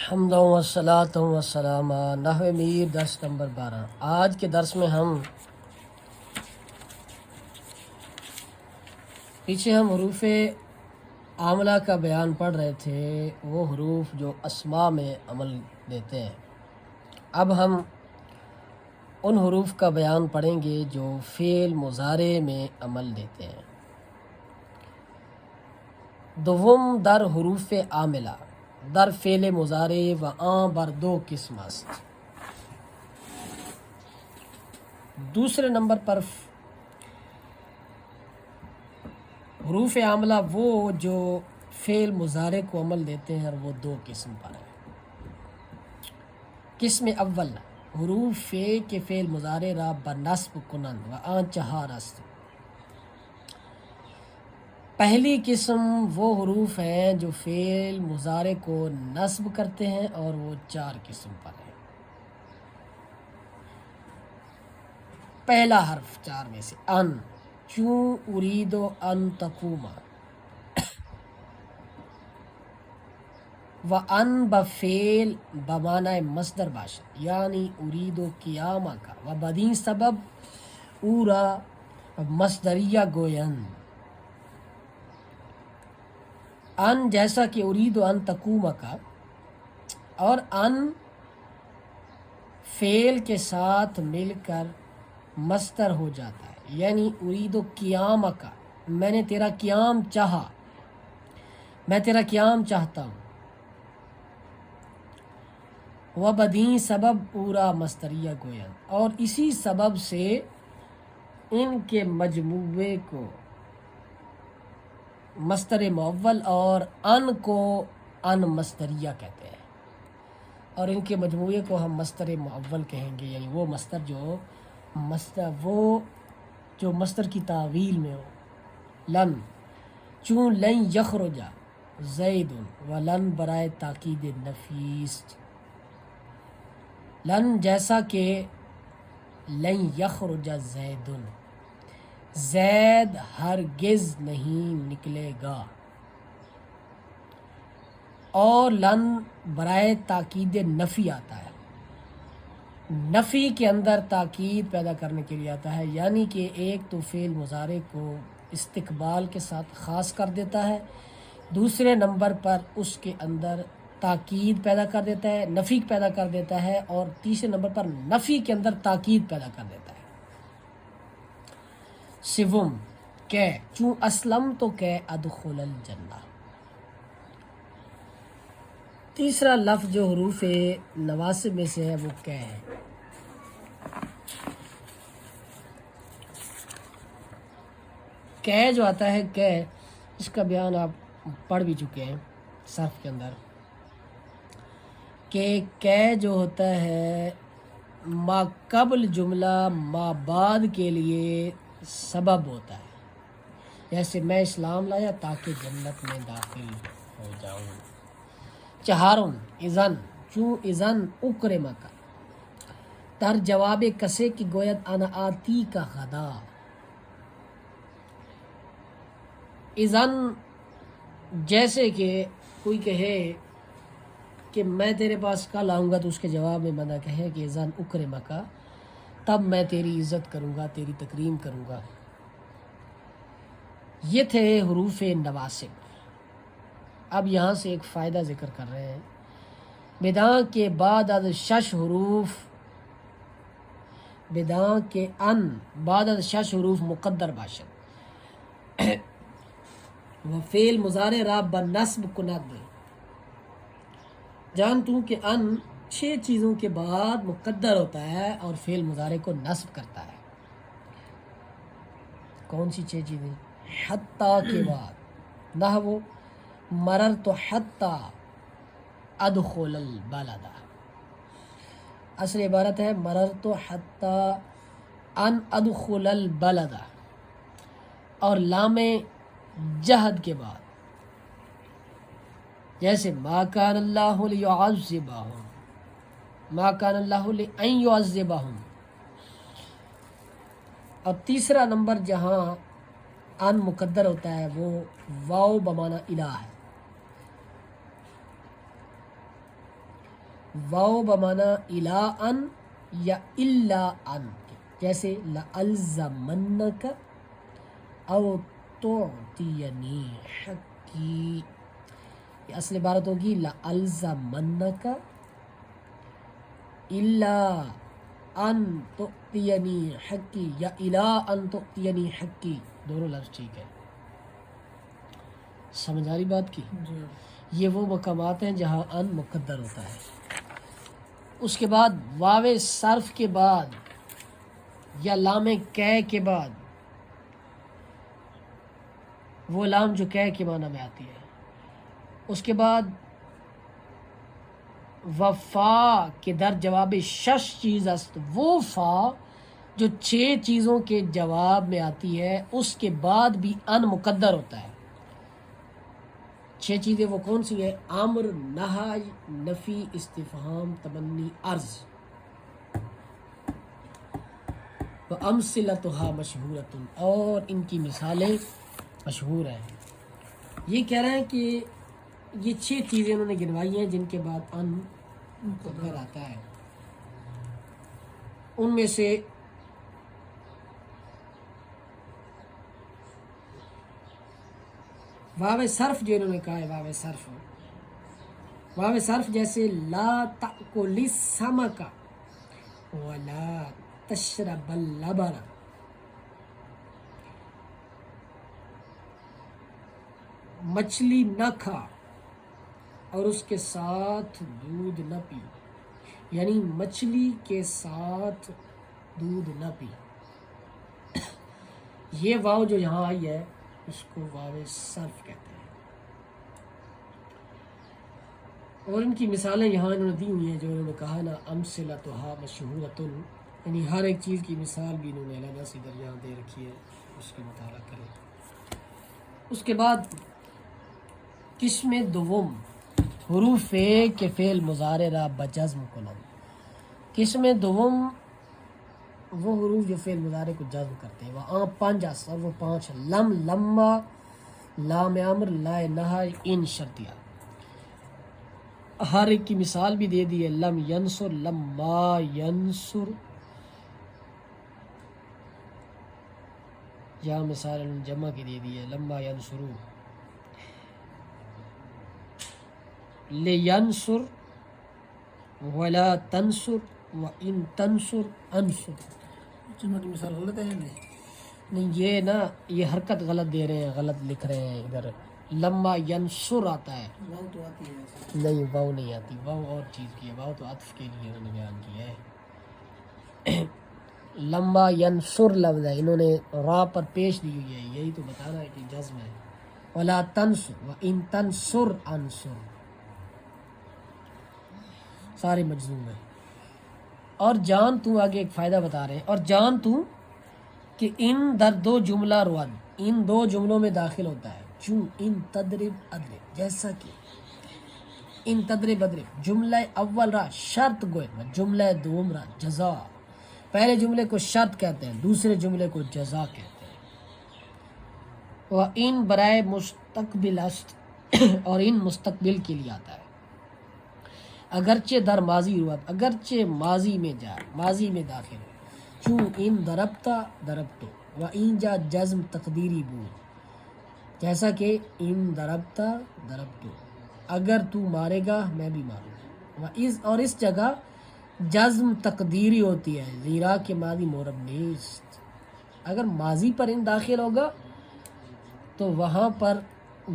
حمد والصلاۃ والسلام نحو میر درس نمبر 12۔ آج کے درس میں پیچھے ہم حروف عاملہ کا بیان پڑھ رہے تھے، وہ حروف جو اسماء میں عمل دیتے ہیں۔ اب ہم ان حروف کا بیان پڑھیں گے جو فعل مضارع میں عمل دیتے ہیں۔ دوم در حروف عاملہ در فعل مضارع و آن بر دو قسم است۔ دوسرے نمبر پر حروف عاملہ وہ جو فعل مضارع کو عمل دیتے ہیں، اور وہ دو قسم پر ہیں۔ قسم اول حروف کے فعل مضارع را بنصب کنند و آن چہار است۔ پہلی قسم وہ حروف ہیں جو فعل مضارع کو نصب کرتے ہیں، اور وہ چار قسم پر ہیں۔ پہلا حرف چار میں سے ان، چوں ارید ان تقوم، و ان بفعل بمعنی مصدر باشد، یعنی ارید قیامہ کا، و بدین سبب اورا مصدریہ گویند۔ ان جیسا کہ ارید ان تقوم کا، اور ان فعل کے ساتھ مل کر مصدر ہو جاتا ہے، یعنی ارید قیام کا، میں نے تیرا قیام چاہا، میں تیرا قیام چاہتا ہوں۔ وہ بدین سبب پورا مصدریہ گویند، اور اسی سبب سے ان کے مجموعے کو مصدر معول اور ان کو ان مصدریہ کہتے ہیں، اور ان کے مجموعے کو ہم مصدر معول کہیں گے، یعنی وہ مصدر جو مصدر کی تعویل میں ہو۔ لن، چون لن یخرج زید، و لن برائے تاکید نفیس، لن جیسا کہ لن یخرج زید، زید ہرگز نہیں نکلے گا، اور لن برائے تاکید نفی آتا ہے، نفی کے اندر تاکید پیدا کرنے کے لیے آتا ہے، یعنی کہ ایک تو فعل مضارع کو استقبال کے ساتھ خاص کر دیتا ہے، دوسرے نمبر پر اس کے اندر تاکید پیدا کر دیتا ہے، نفی پیدا کر دیتا ہے، اور تیسرے نمبر پر نفی کے اندر تاکید پیدا کر دیتا ہے۔ سوم کہ، چوں اسلم تو کہ ادخل الجنہ۔ تیسرا لفظ جو حروف نواسب میں سے ہے وہ کہ ہے۔ کہ جو آتا ہے کہ، اس کا بیان آپ پڑھ بھی چکے ہیں صرف کے اندر، کہ جو ہوتا ہے ما قبل جملہ ما بعد کے لیے سبب ہوتا ہے، جیسے میں اسلام لایا تاکہ جنت میں داخل ہو جاؤں۔ چہارم اذن، چوں اذن اکرمک، در جواب کسے کی گوید انا آتی کا غدا۔ اذن جیسے کہ کوئی کہے کہ میں تیرے پاس کل آؤں گا، تو اس کے جواب میں بندہ کہے کہ اذن اکرمک، تب میں تیری عزت کروں گا، تیری تکریم کروں گا۔ یہ تھے حروف نواسب۔ اب یہاں سے ایک فائدہ ذکر کر رہے ہیں، بداں کے بعد از شش حروف، بداں کے ان بعد از شش حروف مقدر باشد و فعل مضارع را بنصب کند، جان تو کہ ان 6 چیزوں کے بعد مقدر ہوتا ہے اور فعل مضارع کو نصب کرتا ہے۔ کون سی 6 چیزیں؟ حتیٰ کے بعد، نحو مررت حتیٰ ادخل البلد، اصل عبارت ہے مررت حتیٰ ان ادخل البلد، اور لام جہد کے بعد، جیسے ما کان اللہ لیعذبہم، ما کان اللہ لأن یعذبہم۔ اور تیسرا نمبر جہاں ان مقدر ہوتا ہے وہ واو بمعنی الہ ہے، واو بمانا الا ان یا الا ان، جیسے لَأَلْزَمَنَّكَ او تُعْطِيَنِي حقی، یہ اصل عبارت ہوگی لَأَلْزَمَنَّكَ الا ان تُعْطِيَنِي حقی یا الا ان تُعْطِيَنِي حقی، دونوں لفظ ٹھیک ہے۔ سمجھ آ رہی بات کی؟ یہ وہ مقامات ہیں جہاں ان مقدر ہوتا ہے۔ اس کے بعد واو صرف کے بعد یا لام کہ کے بعد، وہ لام جو کہ کے معنی میں آتی ہے، اس کے بعد وفا کے در جواب شش چیز است، وہ فا جو 6 چیزوں کے جواب میں آتی ہے اس کے بعد بھی ان مقدر ہوتا ہے۔ 6 چیزیں وہ کون سی ہیں؟ امر، نہی، نفی، استفہام، تمنی، عرض۔ وَأَمْثِلَتُهَا مَشْهُورَةٌ، اور ان کی مثالیں مشہور ہیں۔ یہ کہہ رہے ہیں کہ یہ 6 چیزیں انہوں نے گنوائی ہیں جن کے بعد ان مقدر آتا ہے۔ ان میں سے واو صرف جو انہوں نے کہا ہے، واو صرف جیسے لا تأکل السمک ولا تشرب اللبن، مچھلی نہ کھا اور اس کے ساتھ دودھ نہ پی، یعنی مچھلی کے ساتھ دودھ نہ پی۔ یہ واو جو یہاں آئی ہے اس کو واو صرف کہتے ہیں، اور ان کی مثالیں یہاں انہوں نے دی ہوئی ہیں جو انہوں نے کہا نا امثلتها مشہورۃ، یعنی ہر ایک چیز کی مثال بھی انہوں نے علیحدہ سی درجہ دے رکھی ہے، اس کا مطالعہ کریں۔ اس کے بعد قسم دوم حروف کے فعل مضارع را بجزم کنم، قسم دوم وہ حروف جو فعل مضارع کو جزم کرتے ہیں، وہ 5 اور وہ 5 لم، لما، لام امر، لا نہی، ان شرطیہ۔ ہر ایک کی مثال بھی دے دی ہے، لم ینصر، لما ینصر، یا مثال جمع کی دے دی ہے لما ینصرو، لینصر، ولا تنصر، وان تنصر انصر۔ جمع کی مثال غلط ہے نہیں، یہ نا یہ حرکت غلط دے رہے ہیں، غلط لکھ رہے ہیں، ادھر لما ینصر آتا ہے، واو تو آتی ہے، نہیں واو نہیں آتی، واو اور چیز کی ہے، واو تو عطف کے لیے انہوں نے بیان کیا ہے۔ لما ینصر لفظ ہے، انہوں نے را پر پیش دی ہوئی ہے، یہی تو بتانا ہے کہ جزم ہے۔ ولا تنصر، وان تنصر انصر، سارے مجزوم ہیں۔ اور جان تو آگے ایک فائدہ بتا رہے ہیں، اور جان تو کہ ان در 2 جملہ رواد، ان 2 جملوں میں داخل ہوتا ہے، چون ان تدرب ادرب، جیسا کہ ان تدرب ادرب، جملہ اول را شرط گوئے، جملہ دوم را جزا، پہلے جملے کو شرط کہتے ہیں، دوسرے جملے کو جزا کہتے ہیں۔ وہ ان برائے مستقبل است، اور ان مستقبل کے لیے آتا ہے، اگرچہ در ماضی رواد، اگرچہ ماضی میں جائے، ماضی میں داخل ہو، چون ان ضربتا ضربتو، و این جا جزم تقدیری بود، جیسا کہ ان ضربتا ضربتو، اگر تو مارے گا میں بھی ماروں گا، اور اس جگہ جزم تقدیری ہوتی ہے، زیرا کہ ماضی مورب نیست، اگر ماضی پر ان داخل ہوگا تو وہاں پر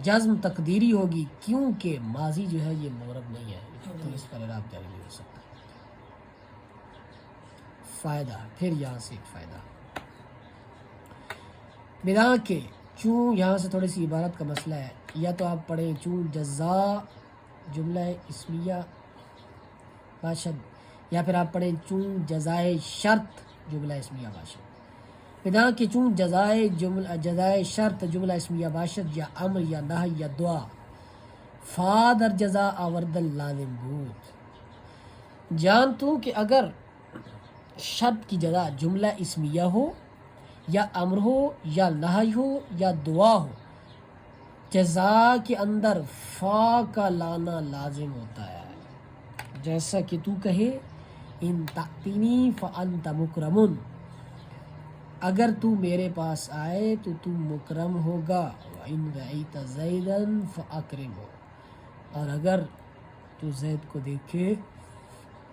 جزم تقدیری ہوگی، کیونکہ ماضی جو ہے یہ مورب نہیں ہے، تو اس پر اعراب جاری نہیں ہو سکتا۔ فائدہ، پھر یہاں سے ایک فائدہ بنا کے، چون یہاں سے تھوڑی سی عبارت کا مسئلہ ہے، یا تو آپ پڑھیں چون جزا جملہ اسمیہ باشد، یا پھر آپ پڑھیں چون جزائے شرط جملہ اسمیہ باشد۔ بنا کہ چون جزائے شرط جملہ اسمیہ باشد، یا امر یا نہی یا دعا، فا در جزا آوردن لازم بود، جان تو کہ اگر شرط کی جزا جملہ اسمیہ ہو یا امر ہو یا نہی ہو یا دعا ہو، جزا کے اندر فا کا لانا لازم ہوتا ہے، جیسا کہ تو کہے ان تأتینی فانت مکرمن، اگر تو میرے پاس آئے تو تو مکرم ہوگا، وَإِن رَأَيْتَ زَيْدًا فَأَكْرِمْهُ، اور اگر تو زید کو دیکھے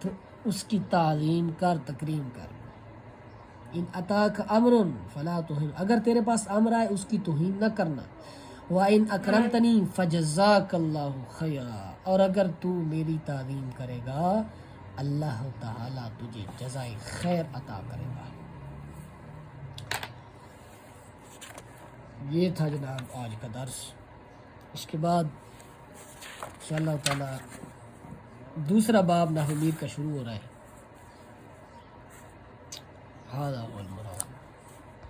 تو اس کی تعظیم کر، تکریم کر۔ ان اتاک امر فلا تہن، اگر تیرے پاس امر آئے اس کی توہین نہ کرنا۔ وَإِن أَكْرَمْتَنِي فَجَزَّاكَ اللَّهُ خَيْرًا، اور اگر تو میری تعظیم کرے گا اللہ تعالیٰ تجھے جزائے خیر عطا کرے گا۔ یہ تھا جناب آج کا درس۔ اس کے بعد انشاءاللہ تعالیٰ دوسرا باب نحو میر کا شروع ہو رہا ہے۔ ہاں